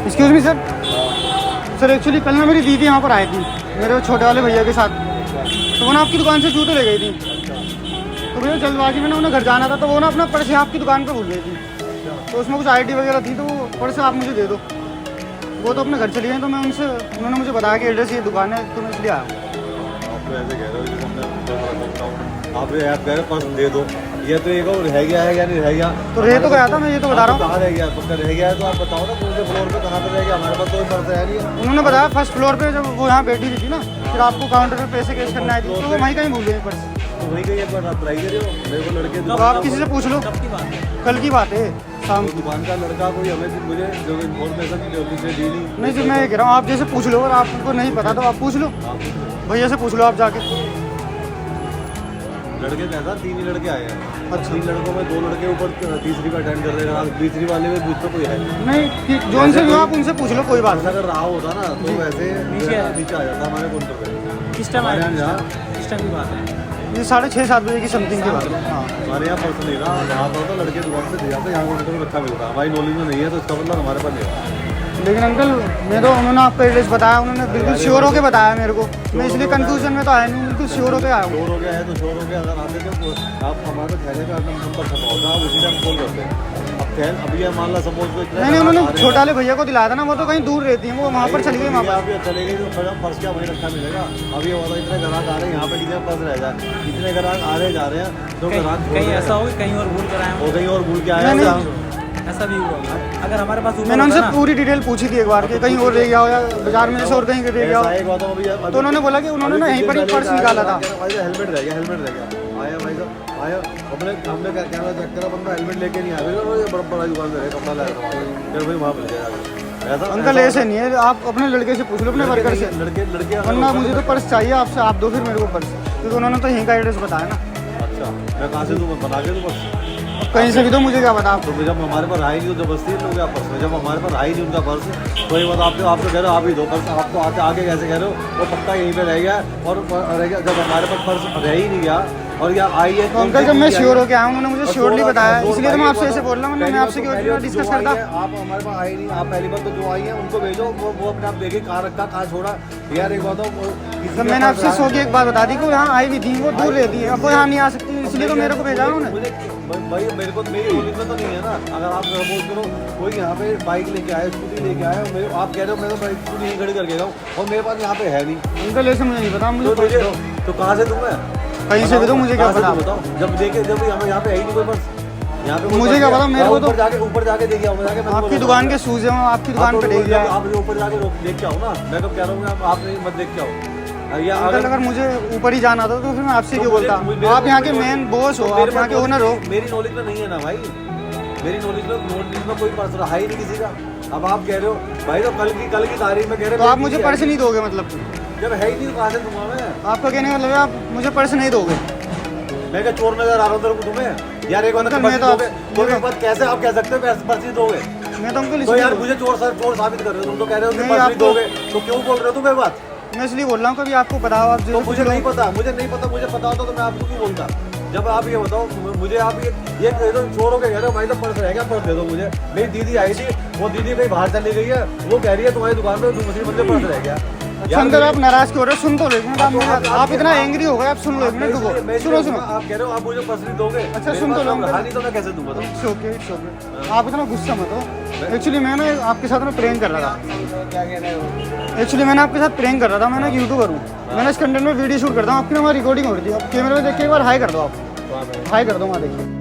Excuse me sir actually कल ना मेरी दीदी यहाँ पर आई थी मेरे छोटे वाले भैया के साथ, तो वो ना आपकी दुकान से जूते ले गई थी। तो भैया जल्दबाजी में ना उन्हें घर जाना था, तो वो ना अपना पर्स आपकी दुकान पर भूल गई थी। तो उसमें कुछ ID वगैरह थी, तो वो पर्स आप मुझे दे दो। वो तो अपने घर चली गई, तो मैं उन्होंने मुझे बताया कि एड्रेस ये दुकान है, तो मैं इसलिए आया। ऐसे कह रहे हो आप कह रहे पर्स दे दो, ये तो एक और रह गया है या नहीं रह गया? तो रह तो गया था, मैं ये तो बता रहा हूँ। कहाँ रह गया? पक्का रह गया है तो आप बताओ ना, कौन से फ्लोर पे कहाँ पे रह गया? हमारे पास कोई पर्स है नहीं। उन्होंने बताया फर्स्ट फ्लोर पे, जब वो यहाँ बैठी थी ना, फिर आपको काउंटर पे पैसे कैश करने आई थी, तो वो वहीं कहीं भूल गई पर्स। तो वहीं कहीं एक बार आप ट्राई करिए, मेरे को लड़के तो आप किसी से पूछ लो, कल की बात है शाम की। दुकान का लड़का कोई हमें मुझे जो इन्फॉर्मेशन दी नहीं जी, मैं कह रहा हूँ आप जैसे पूछ लो, अगर आपको नहीं पता तो आप पूछ लो, भैया से पूछ लो आप जाके। लड़के कैसा 3 ही लड़के आए हैं। अच्छा। 3 लड़कों में 2 लड़के ऊपर तीसरी पे अटेंड कर देगा, तीसरी वाले में पूछ तो कोई है नहीं, जो उनसे भी हो आप उनसे पूछ लो, कोई बात अगर रहा होता ना तो वैसे नीचे आ जाता हमारे काउंटर पे। किस टाइम आया? किस टाइम की बात है? ये 6:30-7 बजे की समथिंग की बात है। हाँ, हमारे यहाँ पर्स नहीं रहा, रहा तो लड़के दुकान से दे जाते, यहाँ काउंटर में अच्छा मिलता है। हमारी नॉलेज में नहीं है तो इसका मतलब हमारे पास नहीं है। लेकिन अंकल मैं तो, उन्होंने आपका एड्रेस बताया, उन्होंने बिल्कुल श्योर होके बताया मेरे को, मैं इसलिए कंफ्यूजन में तो आया नहीं, बिल्कुल श्योर होके आया हूँ। श्योर हो गया है तो श्योर हो गया, अगर आते थे आप हमारे ठहरे का नंबर खत्म होता है, उसी टाइम कॉल करते हैं। अब खैर अभी ये मान ला सपोज नहीं, उन्होंने छोटे वाले भैया को दिलाया था ना, वो तो कहीं दूर रहती है, वो वहाँ पर चली गई। वहाँ आप चले गई तो पर्स क्या वहीं रखा मिलेगा? अब ये होता इतने ग्राहक आ रहे हैं यहाँ पे, कितने पर्स रह जाए, इतने ग्राहक आ रहे जा रहे हैं, तो ग्राहक कहीं ऐसा हो कहीं और भूल कर आए हो, कहीं और भूल के आए। ऐसा भी हुआ अगर हमारे पास। मैंने उनसे पूरी डिटेल पूछी थी एक बार कि कहीं और रह गया हो या बाजार में से और कहीं रह गया हो, तो उन्होंने बोला कि उन्होंने ना यहीं पर ही पर्स निकाला था। हेलमेट रह गया, हेलमेट रह गया। आया भाई साहब आया, हमने क्या कहना चेक करा, बंदा हेलमेट लेके नहीं आया, बड़ा दुकान से कपड़ा लाया फिर भाई वहाँ मिल गया। अंकल ऐसे नहीं है, आप अपने लड़के से पूछ लो, अपने वर्कर से। लड़के वरना मुझे तो पर्स चाहिए आपसे, आप दो फिर मेरे को पर्स, क्योंकि उन्होंने तो यहीं का एड्रेस बताया ना। अच्छा, मैं कहाँ से दूँ? बना के दूँ पर्स? कहीं से भी तो मुझे क्या पता। तो जब हमारे पास आई नहीं जबरदस्ती लोग क्या पर्स में, जब हमारे पास आई नहीं उनका पर्स, तो ये बात आप तो कह रहे हो आप ही दो पर्स, आप तो आगे कैसे कह रहे हो? वो पक्का यहीं पे रह गया और रह गया, जब हमारे पास पर्स रह ही नहीं गया और यहाँ आई है। तो अंकल जब मैं श्योर हो गया हूँ, उन्होंने मुझे श्योरली बताया, इसलिए तो मैं आपसे ऐसे बोल रहा हूँ, मैं आपसे क्यों डिस्कस करता। आप हमारे पास आई नहीं, आप पहली बार तो जो आई है उनको भेजो, वो अपने आप देखे कहाँ रखा कहाँ छोड़ा। यार एक बात हो, मैंने आपसे 100 की एक बात बता दी कि वो यहाँ आई भी थी, वो दूर रहती है, अब वो यहाँ नहीं आ सकती, इसलिए तो मेरे को भेजा उन्होंने। भाई मेरे को मेरी नॉलेज में तो नहीं है ना, अगर आप सपोज करो कोई यहाँ पे बाइक लेके आए, स्कूटी लेके आए, आप कह रहे हो मैं तो बाइक स्कूटी नहीं खड़ी करके जाऊँ और मेरे पास यहाँ पे है नहीं। अंकल ऐसे मुझे नहीं पता, मुझे तो कहाँ से दूँगा? कहीं से भी तो मुझे क्या पता, बताओ। जब देखे जब यहाँ पे है ही नहीं कोई पर्स, यहाँ पे मुझे क्या पता, मेरे को तो ऊपर जाके देखिए, आपकी दुकान के शूज है, आपकी दुकान पे देख लिया। आप ऊपर जाके देख के आओ ना, मैं कब कह रहा हूँ आप नहीं मत देख के आओ। या अगर मुझे ऊपर ही जाना था तो फिर मैं आपसे क्यों बोलता? आप यहाँ के मेन बॉस हो, आप यहाँ के ओनर हो। मेरी नॉलेज में नहीं है ना भाई, मेरी नॉलेज में कोई पर्स रहा ही नहीं किसी का। अब आप कह रहे हो भाई तो कल की तारीख में कह रहे हो, तो आप मुझे पर्स नहीं दोगे? मतलब जब है ही नहीं तो कहाँ से दूंगा मैं? आपका कहने का मतलब है आप मुझे पर्स नहीं दोगे? मैं क्या चोर नजर आ रहा हूँ तुम्हें? यार एक बात कैसे आप कह सकते हो पर्स नहीं दोगे? मैं तो अंकल तो यार मुझे चोर साबित कर रहे हो, तुम तो कह रहे हो कि पर्स नहीं दोगे, तो क्यों बोल रहे हो तुम ये बात? मैं इसलिए बोल रहा हूँ, कभी आपको पता हो आप तो मुझे नहीं पता, मुझे पता होता तो मैं आपको क्यों बोलता? जब आप ये बताओ मुझे, आप ये तो चोर हो के कह रहे हो भाई तो पर्स रह गया, पर्स दे दो मुझे। मेरी दीदी आई थी, वो दीदी कहीं बाहर चली गई है, वो कह रही है तुम्हारी दुकान में दूसरी बंदे पर्स रह गया। अंकल आप नाराज क्यों हो रहे हो? सुन तो लो एक मिनट, आप इतना एंग्री हो गए, आप सुन लो एक मिनट, रुको सुनो। आप कह रहे हो आप मुझे पर्स नहीं दोगे? अच्छा सुन तो लो, नहीं तो मैं कैसे दूंगा? आप इतना गुस्सा मत हो। एक्चुअली मैं ना आपके साथ में प्रैंक कर रहा था, मैं ना यूट्यूबर हूँ, मैंने इस कंटेंट में वीडियो शूट करता हूँ, आपकी ना वहाँ रिकॉर्डिंग हो रही थी, अब कैमरे में देख के एक बार हाई कर दो, आप हाई कर दो वहाँ देखिए।